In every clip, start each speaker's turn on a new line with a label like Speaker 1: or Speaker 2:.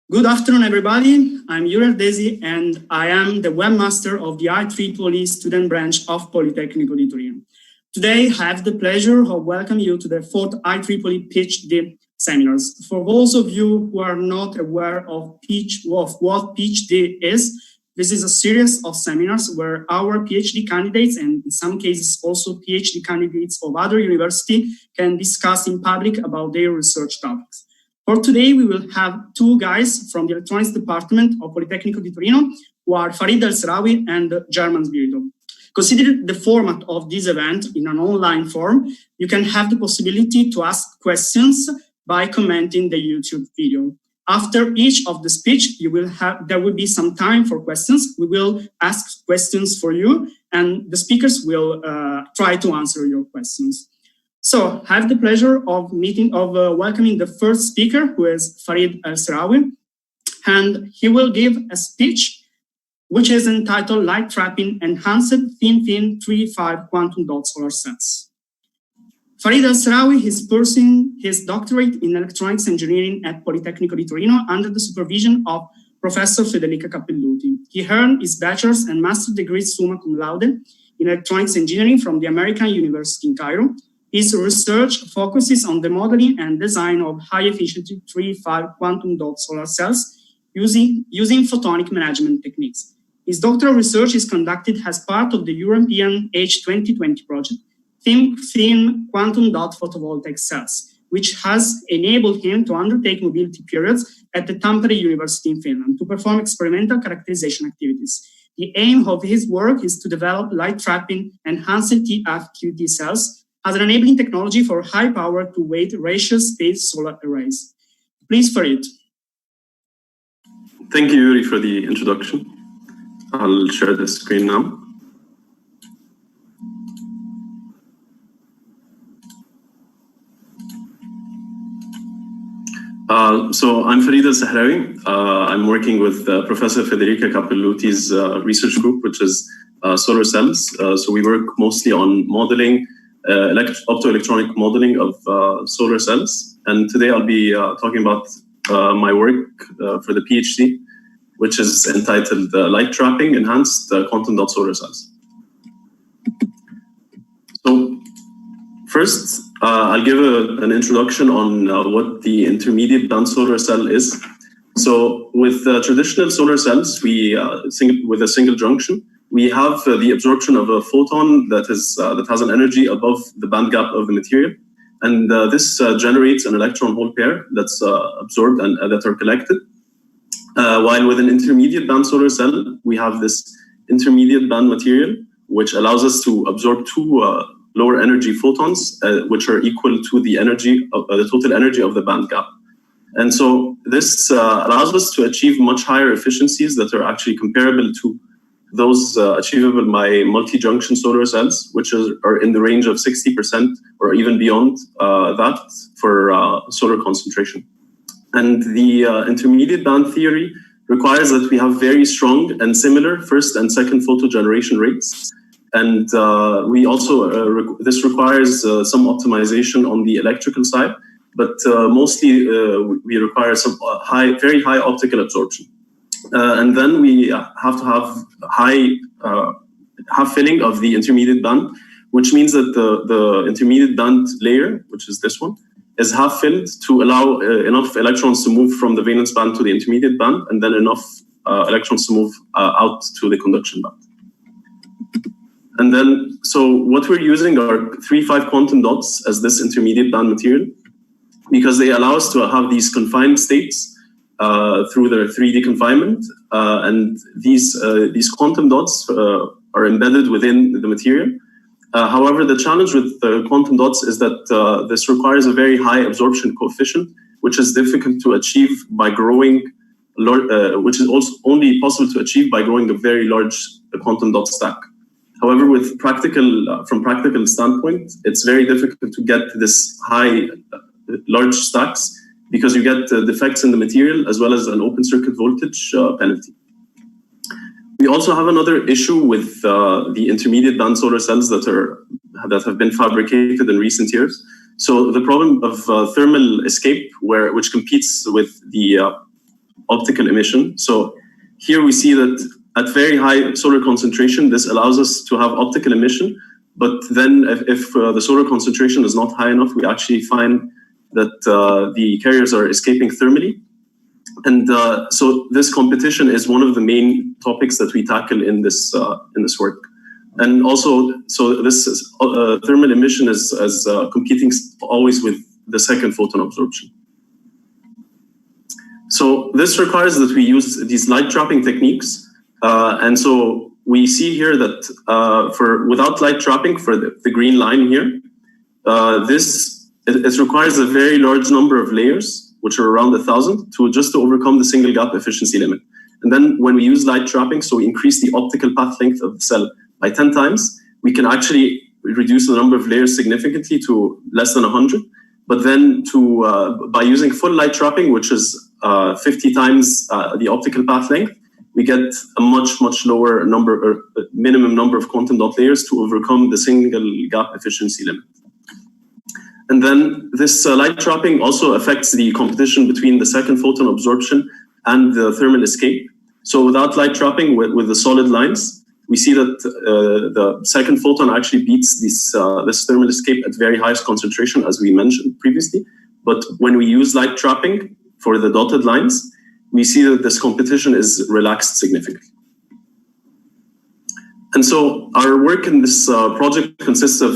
Speaker 1: Good afternoon, everybody. I'm Yuri Desi, and I am the webmaster of the IEEE student branch of Politecnico di Torino. Today, I have the pleasure of welcoming you to the fourth IEEE PhD seminars. For those of you who are not aware of what PhD is, this is a series of seminars where our PhD candidates, and in some cases also PhD candidates of other universities, can discuss in public about their research topics. For today, we will have two guys from the electronics department of Politecnico di Torino, who are Farid El-Sarawi and German Spirito. Considering the format of this event in an online form, you can have the possibility to ask questions by commenting the YouTube video. After each of the speech, there will be some time for questions. We will ask questions for you, and the speakers will try to answer your questions. So I have the pleasure of welcoming the first speaker, who is Farid El-Sarawi, and he will give a speech which is entitled Light Trapping Enhanced Thin-Film 3-5 Quantum Dot Solar Cells. Farid El-Sarawi is pursuing his doctorate in electronics engineering at Politecnico di Torino under the supervision of Professor Federica Cappelluti. He earned his bachelor's and master's degrees summa cum laude in electronics engineering from the American University in Cairo. His research focuses on the modeling and design of high-efficiency 3-5 quantum dot solar cells using photonic management techniques. His doctoral research is conducted as part of the European H2020 project, Thin Quantum Dot Photovoltaic Cells, which has enabled him to undertake mobility periods at the Tampere University in Finland to perform experimental characterization activities. The aim of his work is to develop light-trapping enhanced TFQT cells as an enabling technology for high power to weight ratio space solar arrays. Please, Farid.
Speaker 2: Thank you, Yuri, for the introduction. I'll share the screen now. So I'm Farid El-Sahrawi. I'm working with Professor Federica Cappelluti's research group, which is solar cells. So we work mostly on modeling, optoelectronic modeling of solar cells. And today I'll be talking about my work for the PhD, which is entitled Light Trapping Enhanced Quantum Dot Solar Cells. So first, I'll give an introduction on what the intermediate band solar cell is. So with traditional solar cells, with a single junction, we have the absorption of a photon that has an energy above the band gap of the material. And this generates an electron-hole pair that's absorbed and that are collected. While with an intermediate band solar cell, we have this intermediate band material, which allows us to absorb two lower energy photons, which are equal to the energy of the total energy of the band gap. And so this allows us to achieve much higher efficiencies that are actually comparable to those achievable by multi-junction solar cells, which are in the range of 60% or even beyond that for solar concentration. And the intermediate band theory requires that we have very strong and similar first and second photo generation rates. And we also, this requires some optimization on the electrical side, but mostly we require some very high optical absorption. And then we have to have high half filling of the intermediate band, which means that the intermediate band layer, which is this one, is half filled to allow enough electrons to move from the valence band to the intermediate band, and then enough electrons to move out to the conduction band. And then, so what we're using are 3-5 quantum dots as this intermediate band material, because they allow us to have these confined states through their 3D confinement, and these quantum dots are embedded within the material. However, the challenge with the quantum dots is that this requires a very high absorption coefficient, which is difficult to achieve by growing, which is also only possible to achieve by growing a very large quantum dot stack. However, from practical standpoint, it's very difficult to get this large stacks, because you get defects in the material as well as an open circuit voltage penalty. We also have another issue with the intermediate band solar cells that have been fabricated in recent years. So the problem of thermal escape, which competes with the optical emission. So here we see that at very high solar concentration, this allows us to have optical emission. But then if the solar concentration is not high enough, we actually find that the carriers are escaping thermally. And so this competition is one of the main topics that we tackle in this work. And also, so this is, thermal emission is competing always with the second photon absorption. So this requires that we use these light trapping techniques. And so we see here that without light trapping, for the green line here, it requires a very large number of layers, which are around 1,000, just to overcome the single gap efficiency limit. And then when we use light trapping, so we increase the optical path length of the cell by 10 times, we can actually reduce the number of layers significantly to less than 100. But then by using full light trapping, which is 50 times the optical path length, we get a much lower number, or minimum number of quantum dot layers to overcome the single gap efficiency limit. And then this light trapping also affects the competition between the second photon absorption and the thermal escape. So without light trapping with the solid lines, we see that the second photon actually beats this thermal escape at very highest concentration, as we mentioned previously. But when we use light trapping for the dotted lines, we see that this competition is relaxed significantly. And so our work in this project consists of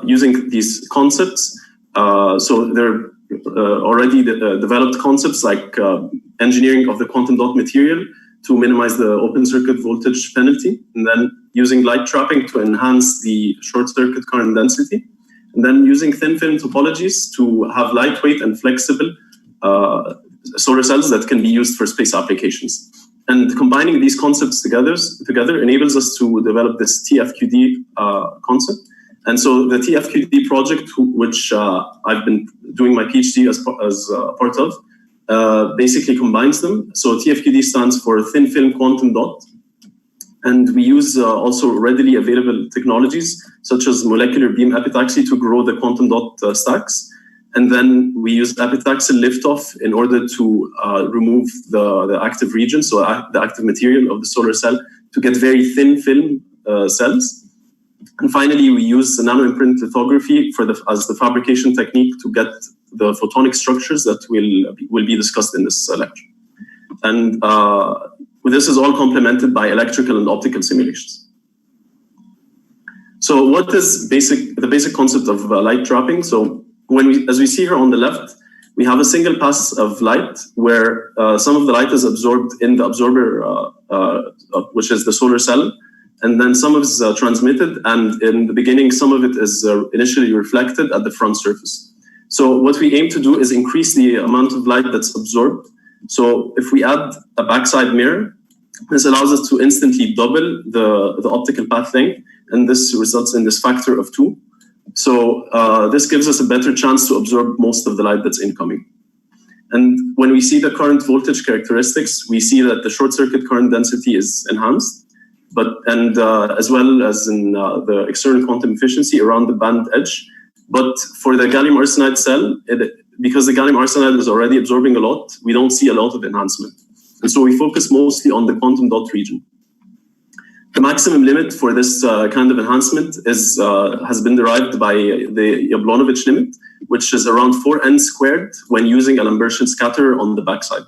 Speaker 2: using these concepts. So they're already developed concepts like engineering of the quantum dot material to minimize the open circuit voltage penalty, and then using light trapping to enhance the short circuit current density, and then using thin film topologies to have lightweight and flexible solar cells that can be used for space applications. And combining these concepts together enables us to develop this TFQD concept. And so the TFQD project, which I've been doing my PhD as part of, basically combines them. So TFQD stands for Thin Film Quantum Dot. And we use also readily available technologies, such as molecular beam epitaxy, to grow the quantum dot stacks. And then we use epitaxial liftoff in order to remove the active region, so the active material of the solar cell, to get very thin film cells. And finally, we use nanoimprint lithography as the fabrication technique to get the photonic structures that will be discussed in this lecture. And this is all complemented by electrical and optical simulations. So what is the basic concept of light trapping? So as we see here on the left, we have a single pass of light where some of the light is absorbed in the absorber, which is the solar cell, and then some of it is transmitted, and in the beginning, some of it is initially reflected at the front surface. So what we aim to do is increase the amount of light that's absorbed. So if we add a backside mirror, this allows us to instantly double the optical path length, and this results in this factor of 2. So this gives us a better chance to absorb most of the light that's incoming. And when we see the current voltage characteristics, we see that the short circuit current density is enhanced, as well as in the external quantum efficiency around the band edge. But for the gallium arsenide cell, because the gallium arsenide is already absorbing a lot, we don't see a lot of enhancement. And so we focus mostly on the quantum dot region. The maximum limit for this kind of enhancement has been derived by the Jablonovich limit, which is around 4n squared when using a Lambertian scatter on the backside.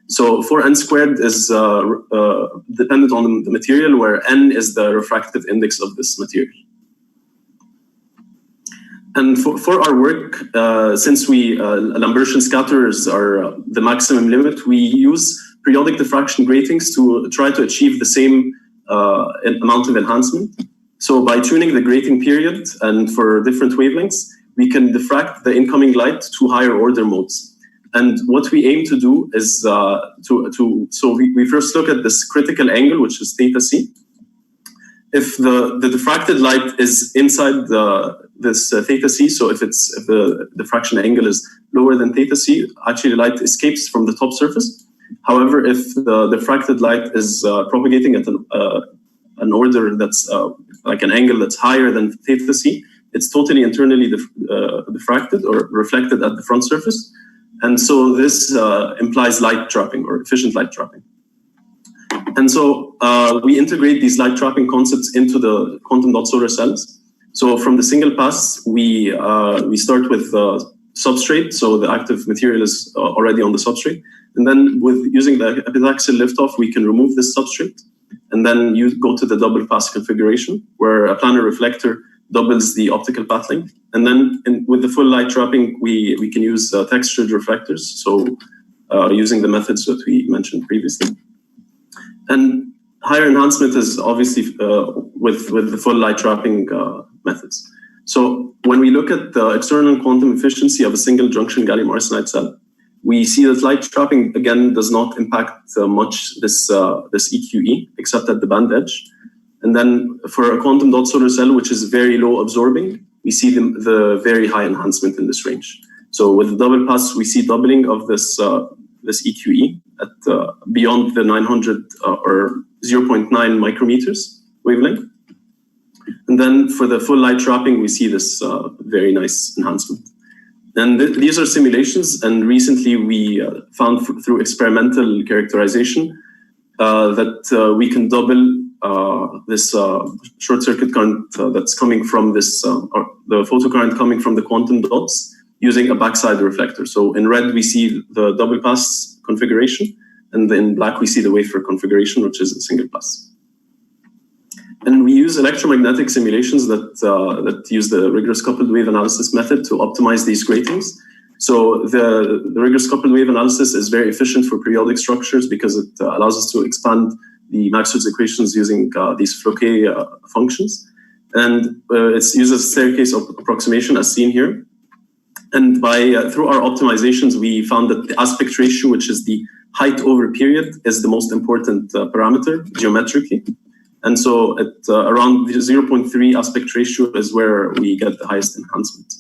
Speaker 2: So 4n squared is dependent on the material, where n is the refractive index of this material. And for our work, since Lambertian scatters are the maximum limit, we use periodic diffraction gratings to try to achieve the same amount of enhancement. So by tuning the grating period and for different wavelengths, we can diffract the incoming light to higher order modes. And what we aim to do is we first look at this critical angle, which is theta c. If the diffracted light is inside this theta c, so if the diffraction angle is lower than theta c, actually light escapes from the top surface. However, if the diffracted light is propagating at an order that's like an angle that's higher than theta c, it's totally internally diffracted or reflected at the front surface. And so this implies light trapping or efficient light trapping. And so we integrate these light trapping concepts into the quantum dot solar cells. So from the single pass, we start with substrate. So the active material is already on the substrate. And then with using the epitaxial liftoff, we can remove this substrate. And then you go to the double pass configuration, where a planar reflector doubles the optical path length. And then with the full light trapping, we can use textured reflectors. So using the methods that we mentioned previously. And higher enhancement is obviously with the full light trapping methods. So when we look at the external quantum efficiency of a single junction gallium arsenide cell, we see that light trapping, again, does not impact much this EQE, except at the band edge. And then for a quantum dot solar cell, which is very low absorbing, we see the very high enhancement in this range. So with the double pass, we see doubling of this EQE at beyond the 900 or 0.9 micrometers wavelength. And then for the full light trapping, we see this very nice enhancement. And these are simulations, and recently we found through experimental characterization that we can double this short circuit current that's coming from this, the photocurrent coming from the quantum dots using a backside reflector. So in red, we see the double pass configuration, and in black, we see the wafer configuration, which is a single pass. And we use electromagnetic simulations that use the rigorous coupled wave analysis method to optimize these gratings. So the rigorous coupled wave analysis is very efficient for periodic structures because it allows us to expand the Maxwell's equations using these Floquet functions. And it uses a staircase of approximation as seen here. And through our optimizations, we found that the aspect ratio, which is the height over period, is the most important parameter geometrically. And so at around the 0.3 aspect ratio is where we get the highest enhancement.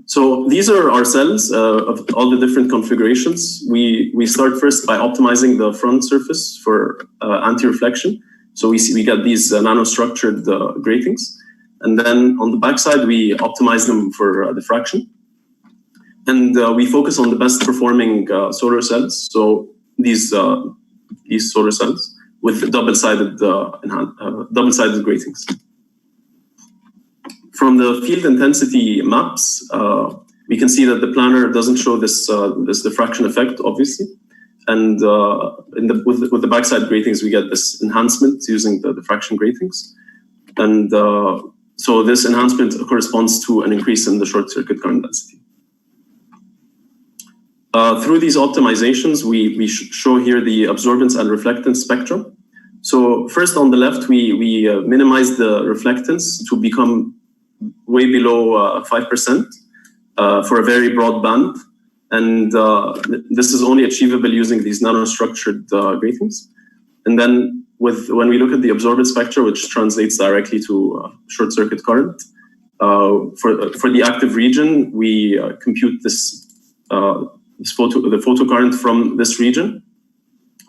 Speaker 2: So these are our cells of all the different configurations. We start first by optimizing the front surface for anti-reflection. So we get these nanostructured gratings. And then on the backside, we optimize them for diffraction. And we focus on the best performing solar cells. So these solar cells with double-sided gratings. From the field intensity maps, we can see that the planar doesn't show this diffraction effect, obviously. And with the backside gratings, we get this enhancement using the diffraction gratings. And so this enhancement corresponds to an increase in the short circuit current density. Through these optimizations, we show here the absorbance and reflectance spectrum. So first on the left, we minimize the reflectance to become way below 5% for a very broad band. And this is only achievable using these nanostructured gratings. And then when we look at the absorbance spectra, which translates directly to short circuit current, for the active region, we compute the photocurrent from this region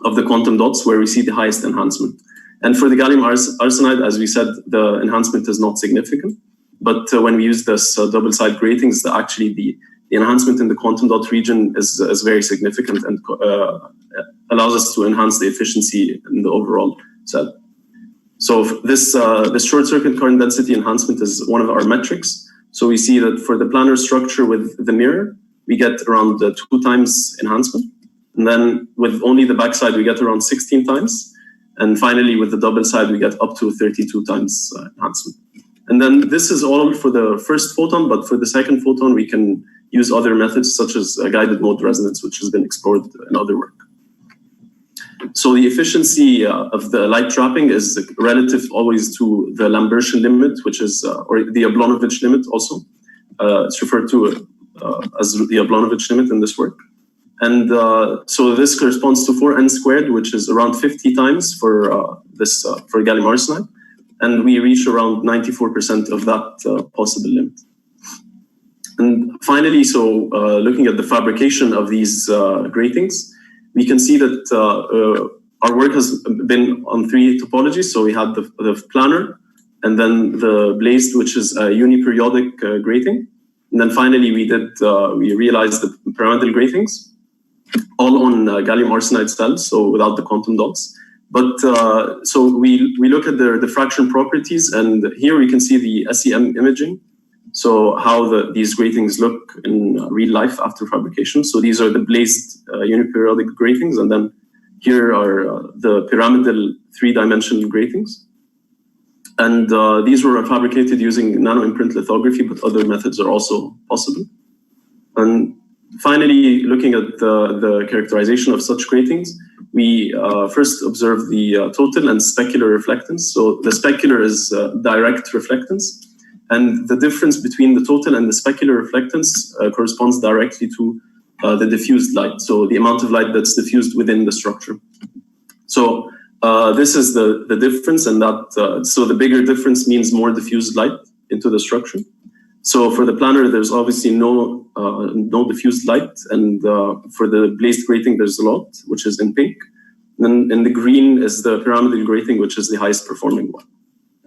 Speaker 2: of the quantum dots where we see the highest enhancement. And for the gallium arsenide, as we said, the enhancement is not significant. But when we use this double-side gratings, actually the enhancement in the quantum dot region is very significant and allows us to enhance the efficiency in the overall cell. So this short circuit current density enhancement is one of our metrics. So we see that for the planar structure with the mirror, we get around 2 times enhancement. And then with only the backside, we get around 16 times. And finally, with the double side, we get up to 32 times enhancement. And then this is all for the first photon, but for the second photon, we can use other methods such as guided mode resonance, which has been explored in other work. So the efficiency of the light trapping is relative always to the Lambertian limit, which is, or the Ablonovich limit also. It's referred to as the Ablonovich limit in this work. And so this corresponds to 4n squared, which is around 50 times for for gallium arsenide. And we reach around 94% of that possible limit. And finally, so looking at the fabrication of these gratings, we can see that our work has been on 3 topologies. So we have the planar, and then the blazed, which is a uniperiodic grating. And then finally, we realized the pyramidal gratings, all on gallium arsenide cells, so without the quantum dots. But so we look at the diffraction properties, and here we can see the SEM imaging. So how these gratings look in real life after fabrication. So these are the blazed uniperiodic gratings, and then here are the pyramidal three-dimensional gratings. And these were fabricated using nano-imprint lithography, but other methods are also possible. And finally, looking at the characterization of such gratings, we first observe the total and specular reflectance. So the specular is direct reflectance, and the difference between the total and the specular reflectance corresponds directly to the diffused light, so the amount of light that's diffused within the structure. So this is the difference, and that so the bigger difference means more diffused light into the structure. So for the planar, there's obviously no diffused light, and for the blazed grating, there's a lot, which is in pink. And in the green is the pyramidal grating, which is the highest performing one.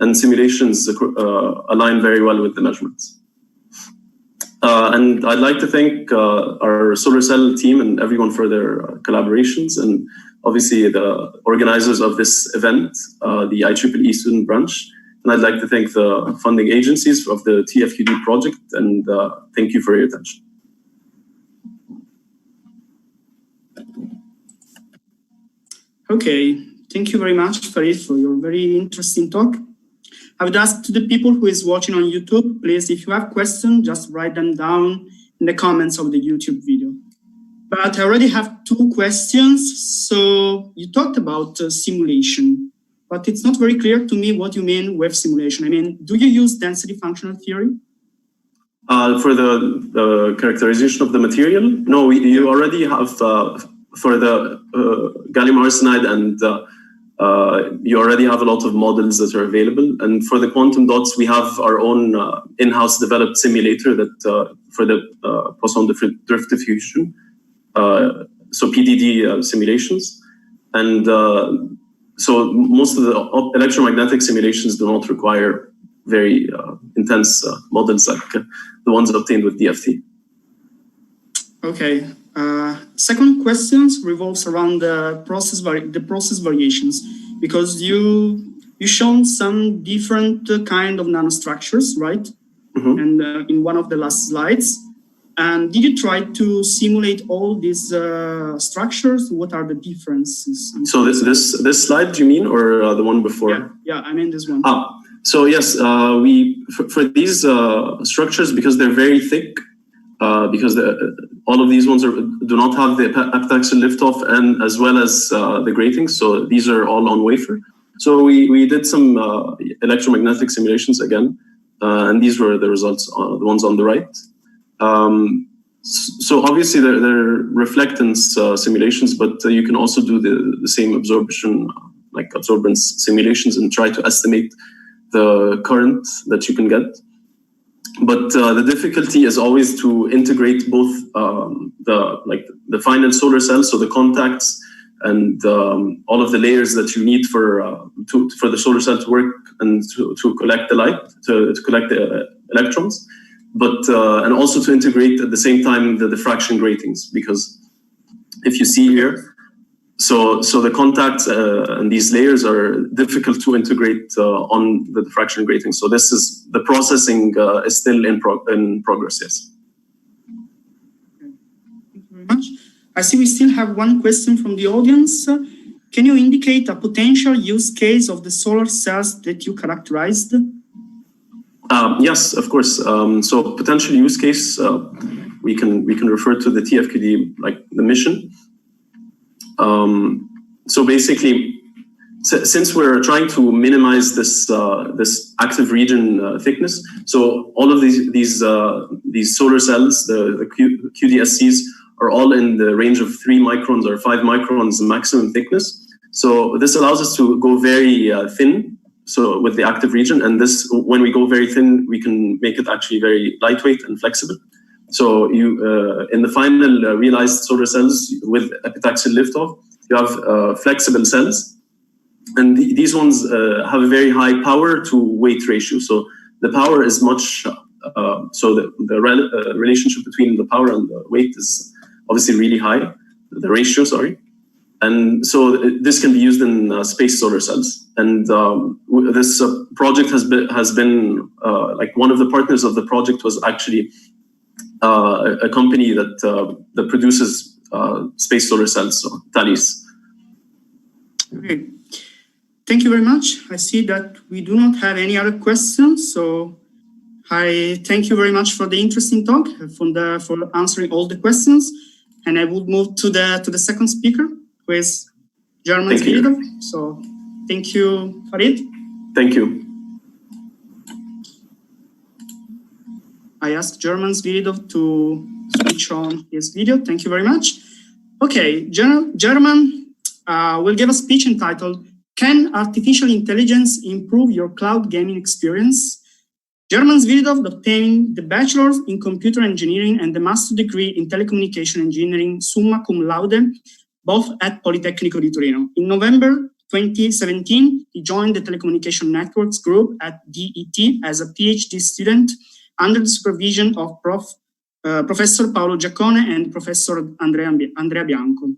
Speaker 2: And simulations align very well with the measurements. And I'd like to thank our solar cell team and everyone for their collaborations, and obviously the organizers of this event, the IEEE student branch. And I'd like to thank the funding agencies of the TFQD project, and thank you for your attention.
Speaker 1: Okay, thank you very much, Farid, for your very interesting talk. I would ask to the people who is watching on YouTube, please, if you have questions, just write them down in the comments of the YouTube video. But I already have two questions. So you talked about simulation, but it's not very clear to me what you mean with simulation. I mean, do you use density functional theory?
Speaker 2: For the characterization of the material? No, you already have, for the gallium arsenide, and you already have a lot of models that are available. And for the quantum dots, we have our own in-house developed simulator that for the Poisson drift diffusion, so PDD simulations. And so most of the electromagnetic simulations do not require very intense models like the ones obtained with DFT.
Speaker 1: Okay. Second question revolves around the process variations, because you shown some different kind of nanostructures, right? Mm-hmm. And in one of the last slides. And did you try to simulate all these structures? What are the differences? So
Speaker 2: this slide, you mean, or the one before?
Speaker 1: Yeah, I mean this one.
Speaker 2: So yes, we for these structures, because they're very thick, because all of these ones do not have the epitaxial liftoff, and as well as the gratings. So these are all on wafer. So we did some electromagnetic simulations again, and these were the results, the ones on the right. So obviously they're reflectance simulations, but you can also do the same absorption, like absorbance simulations, and try to estimate the current that you can get. But the difficulty is always to integrate both the final solar cells, so the contacts and all of the layers that you need for the solar cell to work and to collect the light, to collect the electrons, but and also to integrate at the same time the diffraction gratings, because if you see here, so the contacts and these layers are difficult to integrate on the diffraction grating. So this is the processing is still in progress. Yes.
Speaker 1: Thank you very much. I see we still have one question from the audience. Can you indicate a potential use case of the solar cells that you characterized?
Speaker 2: Yes, of course. So potential use case, we can refer to the TFQD, like the mission. So basically, since we're trying to minimize this active region thickness, so all of these solar cells, the QDSCs, are all in the range of 3 microns or 5 microns maximum thickness. So this allows us to go very thin, so with the active region, and this, when we go very thin, we can make it actually very lightweight and flexible. So you, in the final realized solar cells with epitaxial liftoff, you have flexible cells, and these ones have a very high power to weight ratio. So the power is much So the relationship between the power and the weight is obviously really high, the ratio, sorry. And so this can be used in space solar cells. And this project has been like one of the partners of the project was actually a company that produces space solar cells, so Thales.
Speaker 1: Okay, thank you very much. I see that we do not have any other questions, so I thank you very much for the interesting talk, for answering all the questions, and I would move to the second speaker, who is German Sviridov. So thank you, Farid.
Speaker 2: Thank you.
Speaker 1: I asked German Sviridov to switch on his video. Thank you very much. Okay, German will give a speech entitled, "Can Artificial Intelligence Improve Your Cloud Gaming Experience?" German Sviridov obtained the bachelor's in computer engineering and the master's degree in telecommunication engineering summa cum laude, both at Politecnico di Torino. In November 2017, he joined the telecommunication networks group at DET as a PhD student under the supervision of Professor Paolo Giaccone and Professor Andrea Bianco.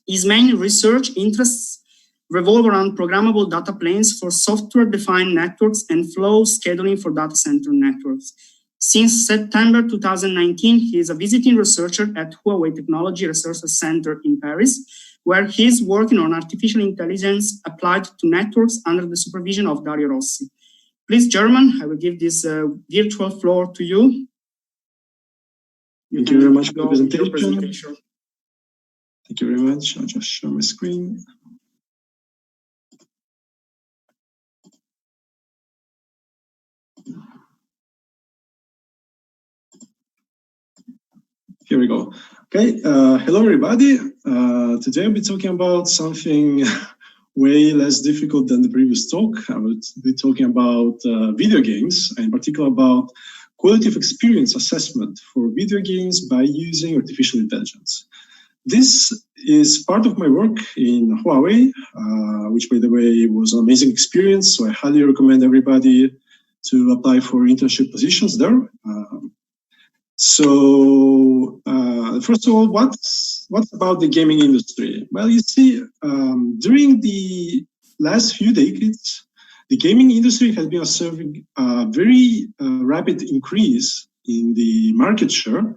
Speaker 1: His main research interests revolve around programmable data planes for software-defined networks and flow scheduling for data center networks. Since September 2019, he is a visiting researcher at Huawei Technology Research Center in Paris, where he is working on artificial intelligence applied to networks under the supervision of Dario Rossi. Please, German, I will give this virtual floor to you.
Speaker 3: Thank you very much for the presentation. Thank you very much. I'll just share my screen. Here we go. Okay, hello everybody. Today I'll be talking about something way less difficult than the previous talk. I will be talking about video games, and in particular about quality of experience assessment for video games by using artificial intelligence. This is part of my work in Huawei, which by the way was an amazing experience, so I highly recommend everybody to apply for internship positions there. First of all, what's about the gaming industry? Well, you see, during the last few decades, the gaming industry has been observing a very rapid increase in the market share.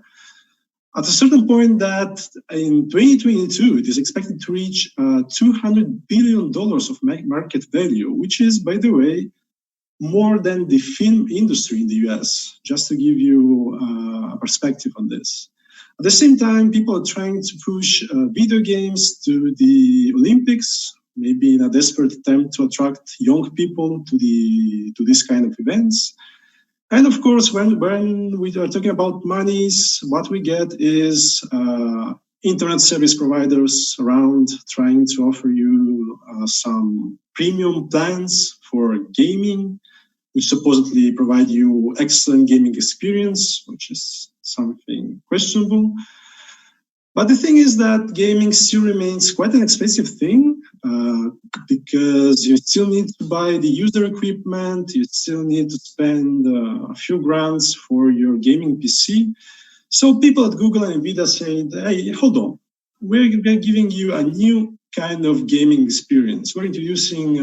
Speaker 3: At a certain point that in 2022, it is expected to reach $200 billion of market value, which is, by the way, more than the film industry in the US, just to give you a perspective on this. At the same time, people are trying to push video games to the Olympics, maybe in a desperate attempt to attract young people to this kind of events. And of course, when we are talking about monies, what we get is internet service providers around trying to offer you some premium plans for gaming, which supposedly provide you excellent gaming experience, which is something questionable. But the thing is that gaming still remains quite an expensive thing because you still need to buy the user equipment, you still need to spend a few grands for your gaming PC. So people at Google and NVIDIA say, hey, hold on, we're giving you a new kind of gaming experience. We're introducing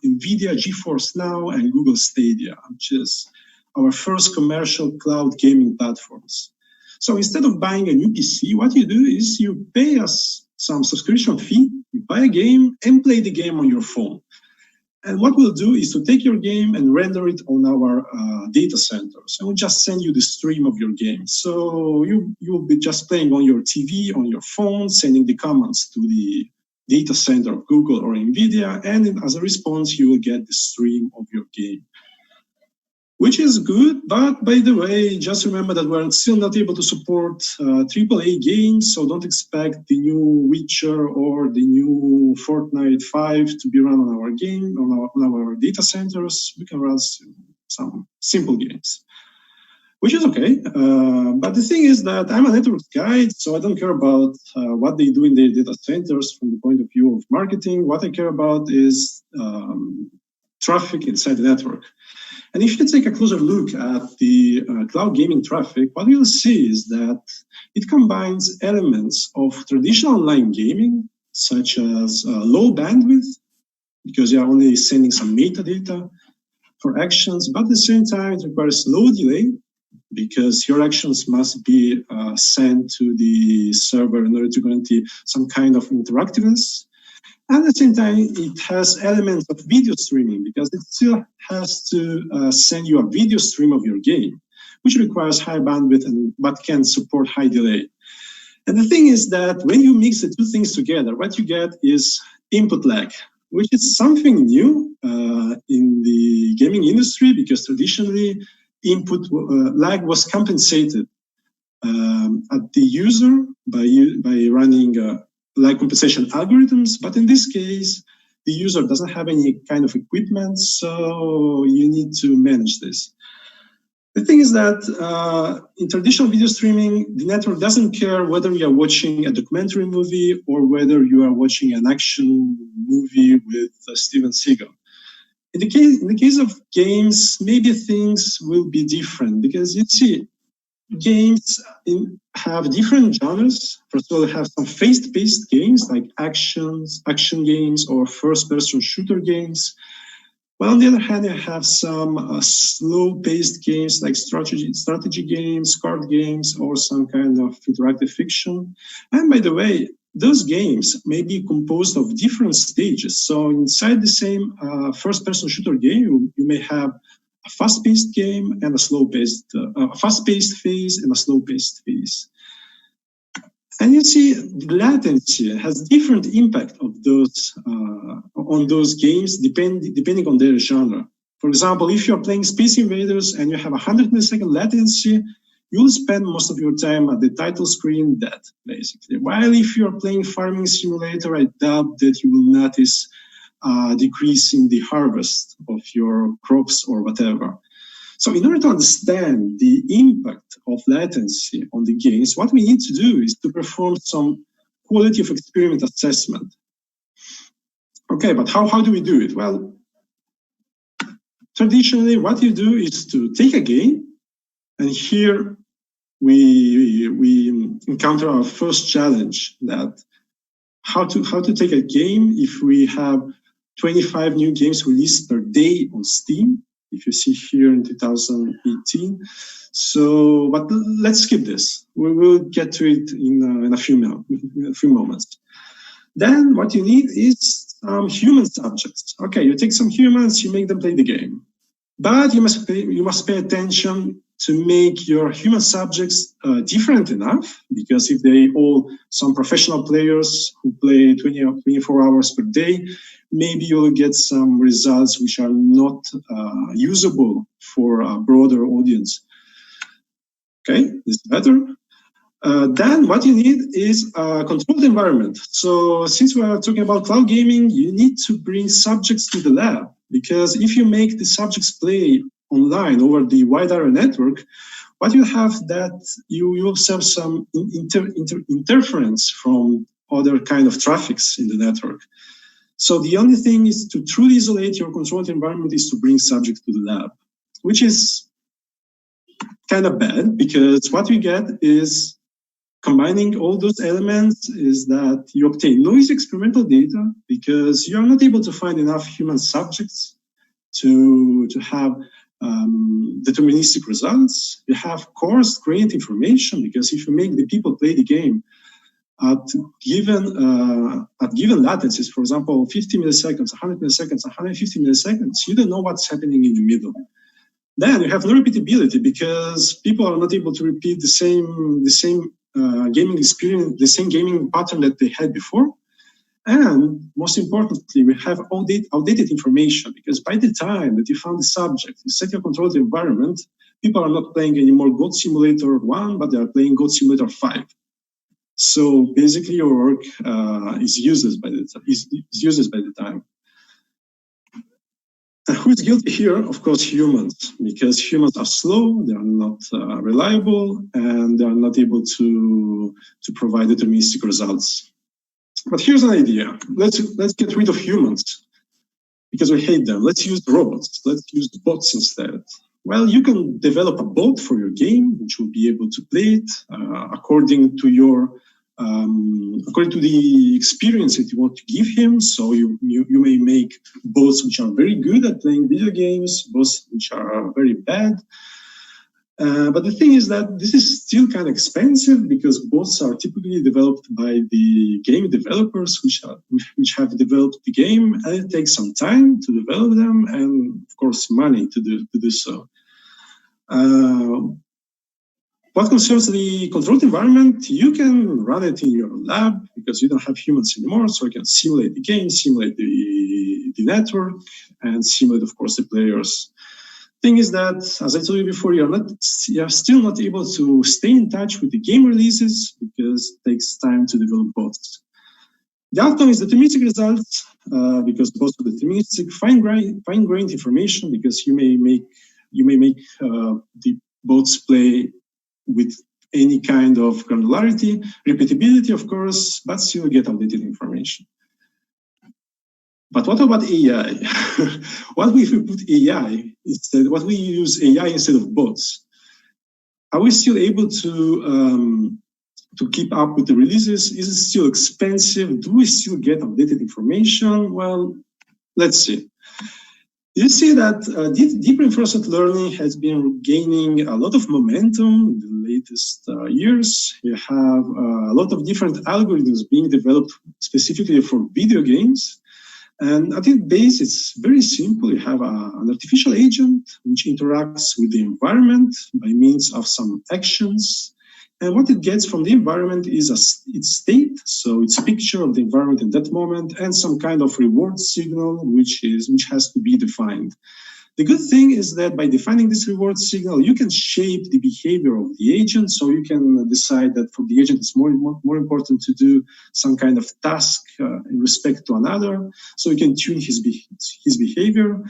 Speaker 3: NVIDIA GeForce Now and Google Stadia, which is our first commercial cloud gaming platforms. So instead of buying a new PC, what you do is you pay us some subscription fee, you buy a game and play the game on your phone. And what we'll do is to take your game and render it on our data centers, and we'll just send you the stream of your game. So you'll be just playing on your TV, on your phone, sending the commands to the data center of Google or NVIDIA, and as a response, you will get the stream of your game. Which is good, but by the way, just remember that we're still not able to support AAA games, so don't expect the new Witcher or the new Fortnite 5 to be run on our game, on our data centers. We can run some simple games, which is okay. But the thing is that I'm a network guy, so I don't care about what they do in their data centers from the point of view of marketing. What I care about is traffic inside the network. And if you take a closer look at the cloud gaming traffic, what you'll see is that it combines elements of traditional online gaming, such as low bandwidth, because you're only sending some metadata for actions, but at the same time, it requires low delay, because your actions must be sent to the server in order to guarantee some kind of interactiveness. And at the same time, it has elements of video streaming, because it still has to send you a video stream of your game, which requires high bandwidth but can support high delay. And the thing is that when you mix the two things together, what you get is input lag, which is something new in the gaming industry, because traditionally input lag was compensated at the user by running lag compensation algorithms. But in this case, the user doesn't have any kind of equipment, so you need to manage this. The thing is that in traditional video streaming, the network doesn't care whether you are watching a documentary movie or whether you are watching an action movie with Steven Seagal. In the case of games, maybe things will be different, because you see, games have different genres. First of all, you have some fast-paced games like action games or first-person shooter games. But on the other hand, you have some slow-paced games like strategy games, card games, or some kind of interactive fiction. And by the way, those games may be composed of different stages. So inside the same first-person shooter game, you may have a fast-paced game and a slow-paced, a fast-paced phase and a slow-paced phase. And you see, the latency has different impact of those on those games depending on their genre. For example, if you're playing Space Invaders and you have 100 millisecond latency, you'll spend most of your time at the title screen dead, basically. While if you're playing Farming Simulator, I doubt that you will notice a decrease in the harvest of your crops or whatever. So in order to understand the impact of latency on the games, what we need to do is to perform some quality of experiment assessment. Okay, but how do we do it? Well, traditionally, what you do is to take a game, and here we encounter our first challenge, that how to take a game if we have 25 new games released per day on Steam, if you see here in 2018. So, but let's skip this. We will get to it in a few moments. Then what you need is some human subjects. Okay, you take some humans, you make them play the game. But you must pay attention to make your human subjects different enough, because if they all some professional players who play 20 or 24 hours per day, maybe you'll get some results which are not usable for a broader audience. Okay, this is better. Then what you need is a controlled environment. So since we are talking about cloud gaming, you need to bring subjects to the lab, because if you make the subjects play online over the wide area network, what you have that you observe some interference from other kind of traffics in the network. So the only thing is to truly isolate your controlled environment is to bring subjects to the lab, which is kind of bad, because what we get is, combining all those elements, is that you obtain noisy experimental data, because you are not able to find enough human subjects to have deterministic results. You have coarse grained information, because if you make the people play the game at given latencies, for example, 50 milliseconds, 100 milliseconds, 150 milliseconds, you don't know what's happening in the middle. Then you have no repeatability, because people are not able to repeat the same gaming experience, the same gaming pattern that they had before. And most importantly, we have outdated information, because by the time that you found the subject, you set your controlled environment, people are not playing anymore Goat Simulator 1, but they are playing Goat Simulator 5. So basically your work is useless by the time. And who's guilty here? Of course, humans, because humans are slow, they are not reliable, and they are not able to provide deterministic results. But here's an idea. Let's get rid of humans. because we hate them. Let's use robots. Let's use bots instead. Well, you can develop a bot for your game, which will be able to play it according to the experience that you want to give him. So you may make bots which are very good at playing video games, bots which are very bad. But the thing is that this is still kind of expensive because bots are typically developed by the game developers which have developed the game, and it takes some time to develop them and, of course, money to do so. What concerns the controlled environment, you can run it in your lab because you don't have humans anymore, so you can simulate the game, simulate the network, and simulate, of course, the players. Thing is that, as I told you before, you're still not able to stay in touch with the game releases because it takes time to develop bots. The outcome is deterministic results because bots are deterministic, fine-grained information because you may make the bots play with any kind of granularity, repeatability, of course, but still get outdated information. But what about AI? What if we put AI instead? What we use AI instead of bots? Are we still able to keep up with the releases? Is it still expensive? Do we still get outdated information? Well, let's see. You see that deep reinforcement learning has been gaining a lot of momentum in the latest years. You have a lot of different algorithms being developed specifically for video games. And at its base, it's very simple. You have an artificial agent which interacts with the environment by means of some actions. And what it gets from the environment is its state, so it's a picture of the environment in that moment, and some kind of reward signal which has to be defined. The good thing is that by defining this reward signal, you can shape the behavior of the agent. So you can decide that for the agent, it's more important to do some kind of task in respect to another. So you can tune his behavior.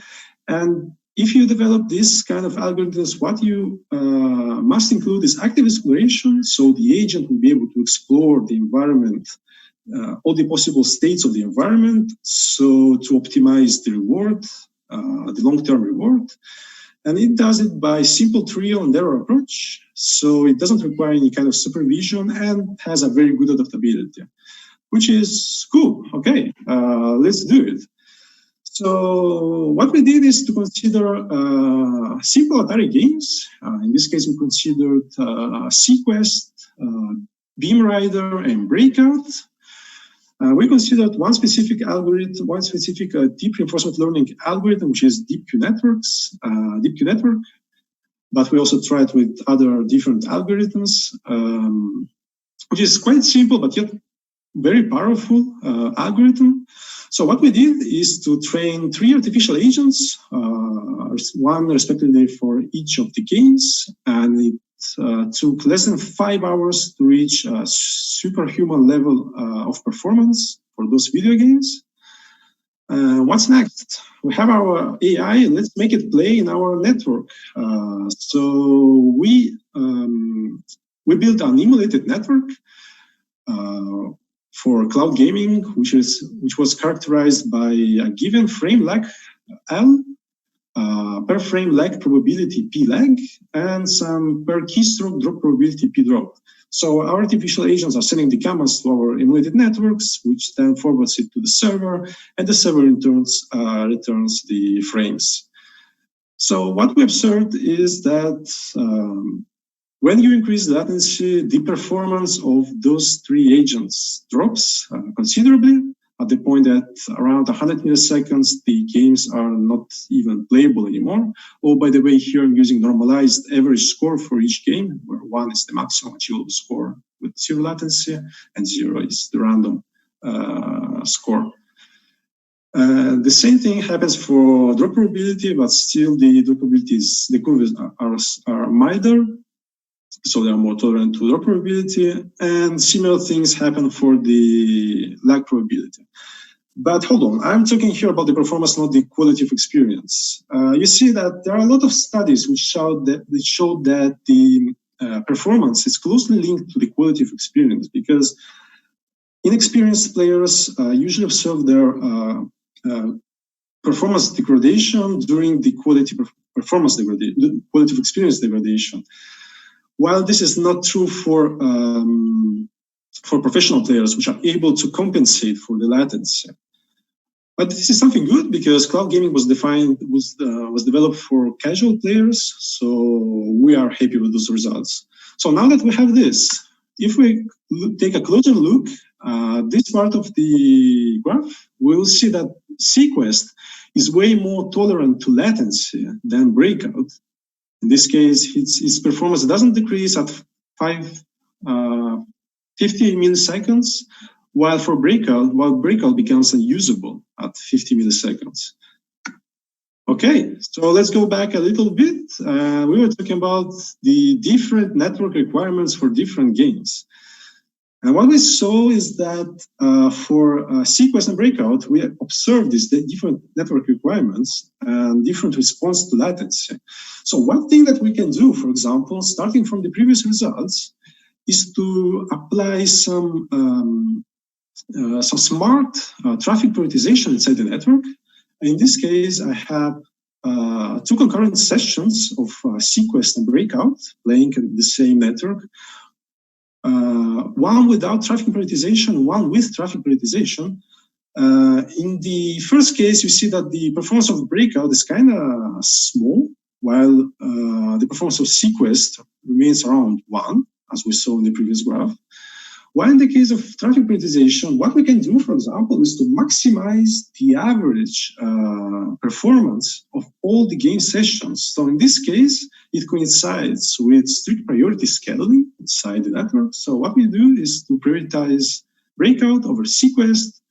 Speaker 3: And if you develop this kind of algorithms, what you must include is active exploration. So the agent will be able to explore the environment, all the possible states of the environment, so to optimize the reward, the long-term reward. And it does it by simple trial and error approach. So it doesn't require any kind of supervision and has a very good adaptability, which is cool. Okay, let's do it. So what we did is to consider simple Atari games. In this case, we considered Sequest, Beam Rider, and Breakout. We considered one specific algorithm, one specific deep reinforcement learning algorithm, which is DeepQ network. But we also tried with other different algorithms, which is quite simple, but yet very powerful algorithm. So what we did is to train 3 artificial agents, one respectively for each of the games, and it took less than 5 hours to reach a superhuman level of performance for those video games. What's next? We have our AI, and let's make it play in our network. So we built an emulated network for cloud gaming, which was characterized by a given frame lag L, per frame lag probability P lag, and some per keystroke drop probability P drop. So our artificial agents are sending the commands to our emulated networks, which then forwards it to the server, and the server returns the frames. So what we observed is that when you increase latency, the performance of those 3 agents drops considerably, at the point that around 100 milliseconds, the games are not even playable anymore. Oh, by the way, here I'm using normalized average score for each game, where 1 is the maximum achievable score with 0 latency, and 0 is the random score. The same thing happens for drop probability, but still the drop probabilities, the curves are milder. So they are more tolerant to drop probability, and similar things happen for the lag probability. But hold on, I'm talking here about the performance, not the quality of experience. You see that there are a lot of studies which showed that the performance is closely linked to the quality of experience, because inexperienced players usually observe their performance degradation during the quality performance degradation, the quality of experience degradation. While this is not true for professional players, which are able to compensate for the latency. But this is something good because cloud gaming was developed for casual players, so we are happy with those results. So now that we have this, if we take a closer look, this part of the graph, we will see that Sequest is way more tolerant to latency than Breakout. In this case, its performance doesn't decrease at 50 milliseconds, while Breakout becomes unusable at 50 milliseconds. Okay, so let's go back a little bit. We were talking about the different network requirements for different games. And what we saw is that for Sequest and Breakout, we observed these different network requirements and different response to latency. So one thing that we can do, for example, starting from the previous results, is to apply some smart traffic prioritization inside the network. In this case, I have two concurrent sessions of Sequest and Breakout playing in the same network. One without traffic prioritization, one with traffic prioritization. In the first case, you see that the performance of Breakout is kind of small, while the performance of Sequest remains around 1, as we saw in the previous graph. While in the case of traffic prioritization, what we can do, for example, is to maximize the average performance of all the game sessions. So in this case, it coincides with strict priority scheduling inside the network. So what we do is to prioritize Breakout over Sequest.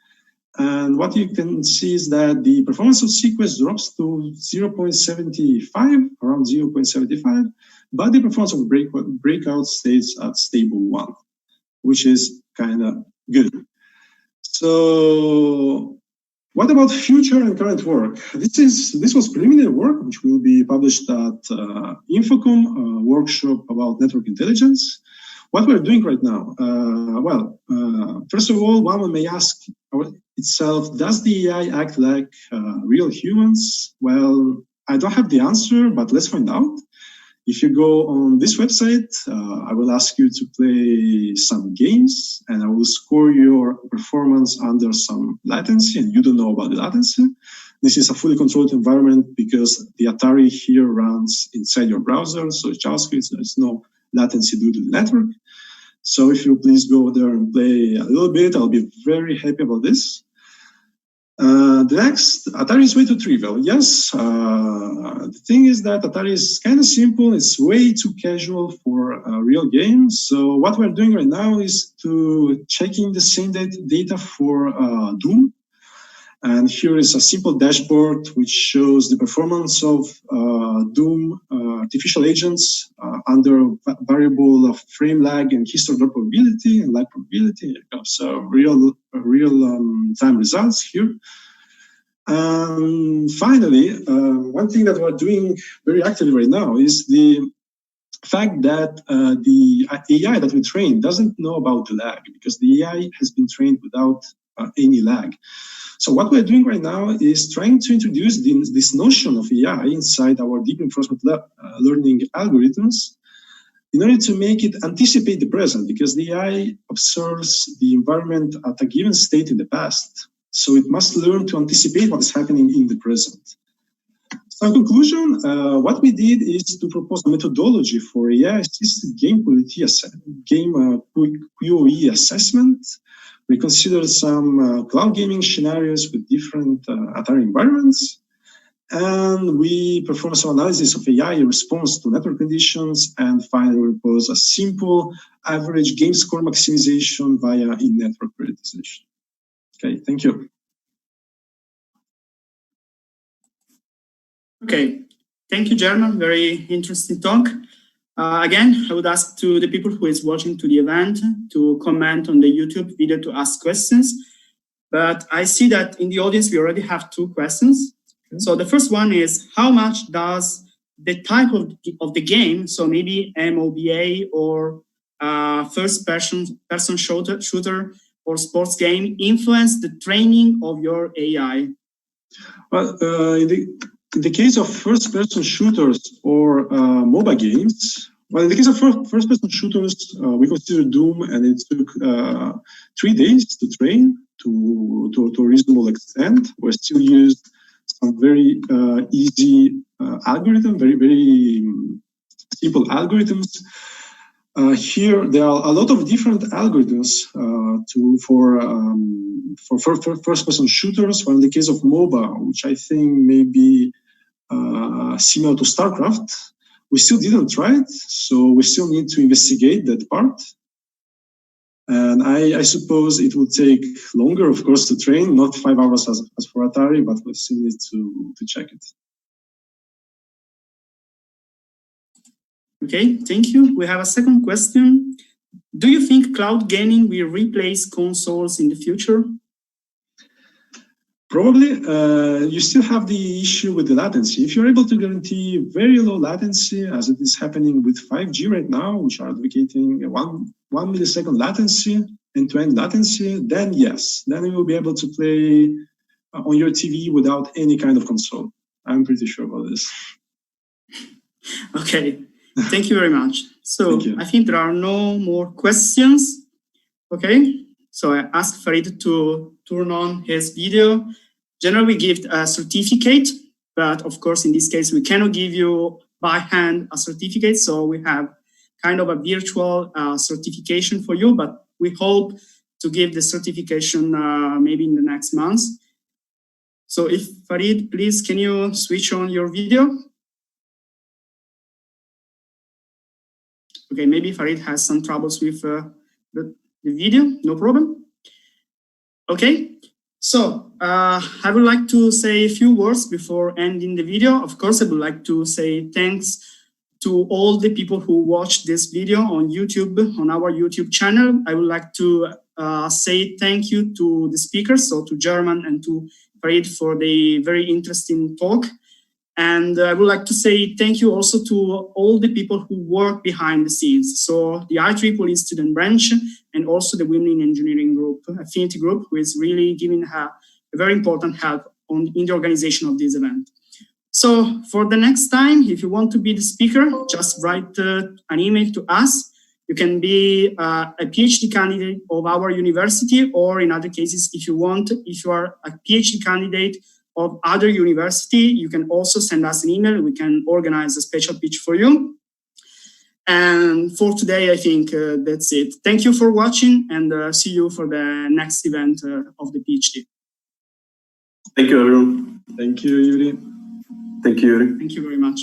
Speaker 3: And what you can see is that the performance of Sequest drops to 0.75, around 0.75, but the performance of Breakout stays at stable 1. Which is kind of good. So what about future and current work? This was preliminary work, which will be published at Infocom, a workshop about network intelligence. What we're doing right now? First of all, one may ask itself, does the AI act like real humans? Well, I don't have the answer, but let's find out. If you go on this website, I will ask you to play some games and I will score your performance under some latency, and you don't know about the latency. This is a fully controlled environment because the Atari here runs inside your browser, so it's JavaScript, so there's no latency due to the network. So if you please go there and play a little bit, I'll be very happy about this. The next, Atari is way too trivial. Yes, the thing is that Atari is kind of simple. It's way too casual for a real game. So what we're doing right now is to checking the same data for Doom. And here is a simple dashboard which shows the performance of Doom artificial agents under variable of frame lag and histogram probability and lag probability. So real time results here. Finally, one thing that we're doing very actively right now is the fact that the AI that we train doesn't know about the lag because the AI has been trained without any lag. So what we're doing right now is trying to introduce this notion of AI inside our deep reinforcement learning algorithms in order to make it anticipate the present, because the AI observes the environment at a given state in the past. So it must learn to anticipate what is happening in the present. So in conclusion, what we did is to propose a methodology for AI-assisted game QoE assessment. We considered some cloud gaming scenarios with different Atari environments. And we performed some analysis of AI response to network conditions. And finally, we propose a simple average game score maximization via in-network prioritization. Okay, thank you.
Speaker 1: Okay, thank you, German. Very interesting talk. Again, I would ask to the people who is watching to the event to comment on the YouTube video to ask questions. But I see that in the audience, we already have 2 questions. Okay. So the first one is, how much does the type of the game, so maybe MOBA or first-person shooter or sports game, influence the training of your AI?
Speaker 3: Well, in the case of first-person shooters or MOBA games, well, in the case of first-person shooters, we consider Doom, and it took 3 days to train to a reasonable extent. We still used some very easy algorithm, very simple algorithms. Here, there are a lot of different algorithms for first-person shooters. Well, in the case of MOBA, which I think may be similar to StarCraft, we still didn't try it, so we still need to investigate that part. And I suppose it will take longer, of course, to train, not 5 hours as for Atari, but we still need to check it.
Speaker 1: Okay, thank you. We have a second question. Do you think cloud gaming will replace consoles in the future?
Speaker 3: Probably. You still have the issue with the latency. If you're able to guarantee very low latency, as it is happening with 5G right now, which are advocating 1 millisecond latency, end-to-end latency, then yes, then you will be able to play on your TV without any kind of console. I'm pretty sure about this.
Speaker 1: Okay. Thank you very much. So I think there are no more questions. Okay, so I asked Farid to turn on his video. Generally, we give a certificate, but of course, in this case, we cannot give you by hand a certificate. So we have kind of a virtual certification for you, but we hope to give the certification maybe in the next months. So if Farid, please, can you switch on your video? Okay, maybe Farid has some troubles with the video, no problem. Okay, so I would like to say a few words before ending the video. Of course, I would like to say thanks to all the people who watched this video on YouTube, on our YouTube channel. I would like to say thank you to the speakers, so to German and to Farid for the very interesting talk. And I would like to say thank you also to all the people who work behind the scenes. So the IEEE student branch and also the Women in Engineering group, affinity group, who is really giving a very important help in the organization of this event. So for the next time, if you want to be the speaker, just write an email to us. You can be a PhD candidate of our university, or in other cases, if you are a PhD candidate of other university, you can also send us an email. We can organize a special pitch for you. And for today, I think that's it. Thank you for watching, and see you for the next event of the PhD.
Speaker 2: Thank you, everyone.
Speaker 3: Thank you, Yuri.
Speaker 2: Thank you, Yuri.
Speaker 1: Thank you very much.